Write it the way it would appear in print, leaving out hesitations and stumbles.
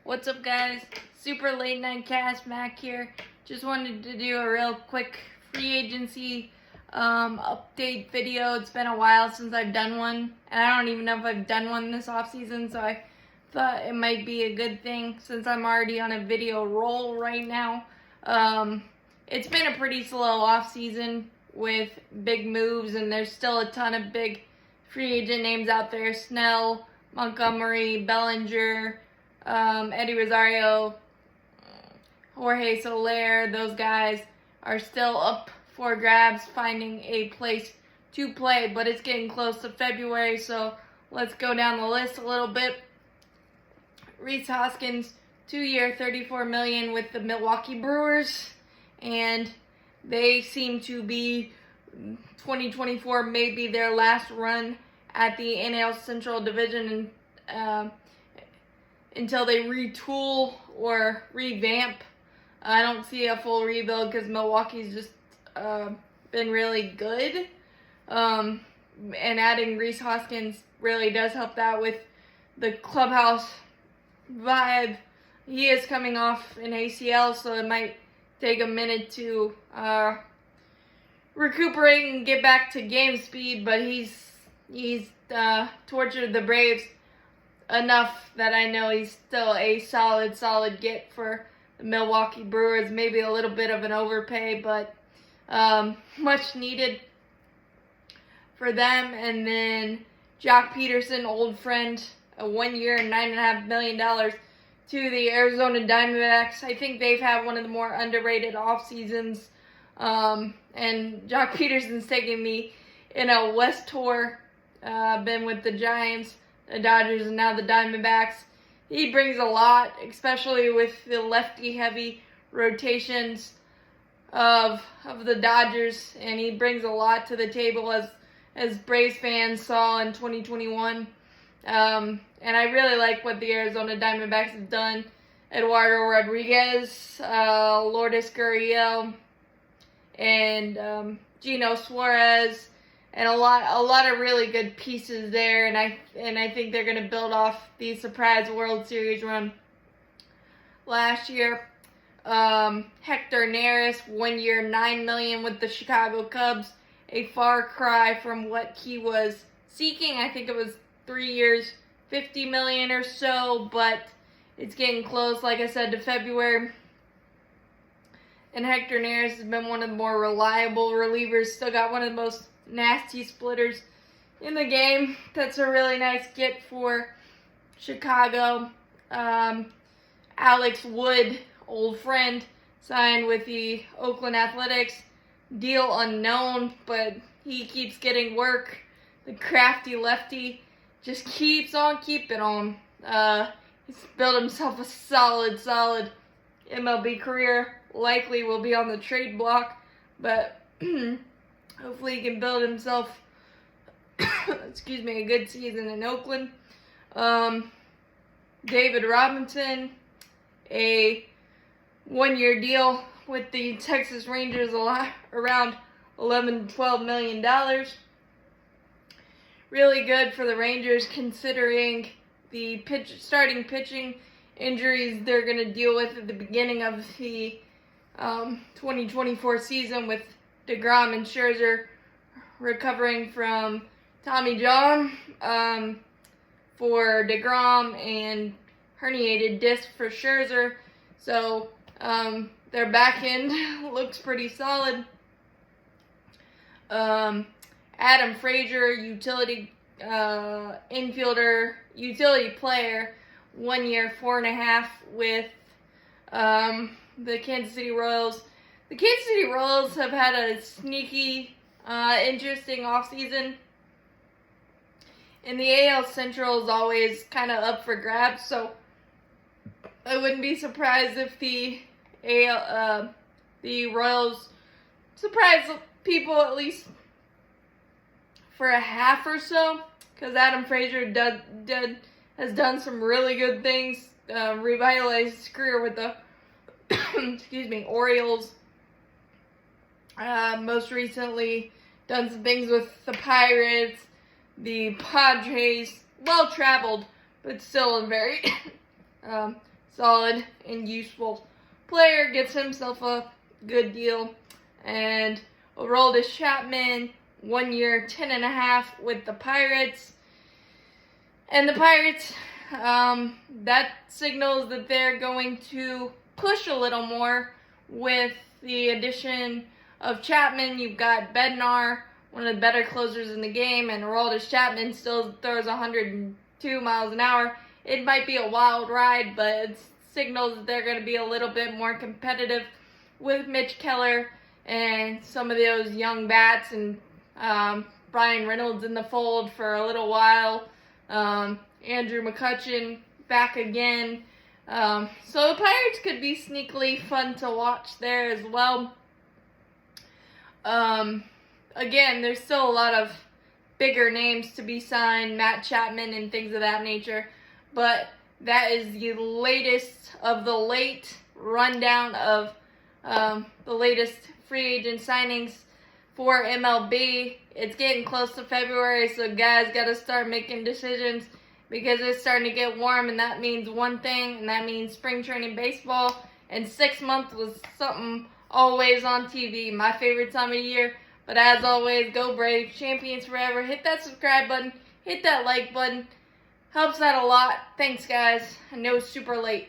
What's up, guys? Super late night cast, Mac here. Just wanted to do a real quick free agency update video. It's been a while since I've done one, and I don't even know if I've done one this offseason, so I thought it might be a good thing since I'm already on a video roll right now. It's been a pretty slow offseason with big moves, and there's still a ton of big free agent names out there. Snell, Montgomery, Bellinger, Eddie Rosario, Jorge Soler. Those guys are still up for grabs, finding a place to play, but it's getting close to February, so let's go down the list a little bit. Hoskins, 2-year, $34 million with the Milwaukee Brewers, and they seem to be 2024 maybe their last run at the NL Central Division until they retool or revamp. I don't see a full rebuild because Milwaukee's just been really good. And adding Hoskins really does help that with the clubhouse vibe. He is coming off an ACL, so it might take a minute to recuperate and get back to game speed, but he's tortured the Braves enough that I know he's still a solid get for the Milwaukee Brewers. Maybe a little bit of an overpay, but much needed for them. And then Jock Peterson, old friend, a 1-year, $9.5 million to the Arizona Diamondbacks. I think they've had one of the more underrated off seasons. And Jock Peterson's taking me in a West tour. Been with the Giants, the Dodgers, and now the Diamondbacks. He brings a lot, especially with the lefty-heavy rotations of the Dodgers, and he brings a lot to the table as Braves fans saw in 2021. And I really like what the Arizona Diamondbacks have done. Eduardo Rodriguez, Lourdes Gurriel, and Gino Suarez, and a lot of really good pieces there. And I think they're going to build off the surprise World Series run last year. Hector Neris, 1 year, $9 million with the Chicago Cubs, a far cry from what he was seeking. I think it was 3 years, $50 million or so, but it's getting close, like I said, to February. And Hector Neris has been one of the more reliable relievers. Still got one of the most nasty splitters in the game. That's a really nice get for Chicago. Alex Wood, old friend, signed with the Oakland Athletics. Deal unknown, but he keeps getting work. The crafty lefty just keeps on keeping on. He's built himself a solid MLB career. Likely will be on the trade block, but hopefully he can build himself a good season in Oakland. David Robinson, a 1-year deal with the Texas Rangers, around $11 to $12 million. Really good for the Rangers considering the starting pitching injuries they're going to deal with at the beginning of the 2024 season, with DeGrom and Scherzer recovering from Tommy John for DeGrom and herniated disc for Scherzer. So their back end looks pretty solid. Adam Frazier, utility infielder, utility player, 1 year, $4.5 million with the Kansas City Royals. The Kansas City Royals have had a sneaky, interesting offseason. And the AL Central is always kind of up for grabs, so I wouldn't be surprised if the Royals surprise people at least for a half or so, because Adam Frazier has done some really good things, revitalized his career with the Orioles. Most recently done some things with the Pirates, the Padres. Well traveled, but still a very solid and useful player, gets himself a good deal. And Aroldis Chapman, 1 year, $10.5 with the Pirates. And the Pirates, that signals that they're going to push a little more with the addition of Chapman. You've got Bednar, one of the better closers in the game, and Aroldis Chapman still throws 102 miles an hour. It might be a wild ride, but it signals that they're going to be a little bit more competitive with Mitch Keller and some of those young bats, and Brian Reynolds in the fold for a little while. Andrew McCutchen back again. So the Pirates could be sneakily fun to watch there as well. Again, there's still a lot of bigger names to be signed, Matt Chapman and things of that nature. But that is the latest of the late rundown of the latest free agent signings for MLB. It's getting close to February, so guys got to start making decisions because it's starting to get warm, and that means one thing, and that means spring training baseball. And 6 months was something always on TV, my favorite time of year. But as always, go Braves, champions forever. Hit that subscribe button, hit that like button. Helps out a lot. Thanks, guys. I know it's super late.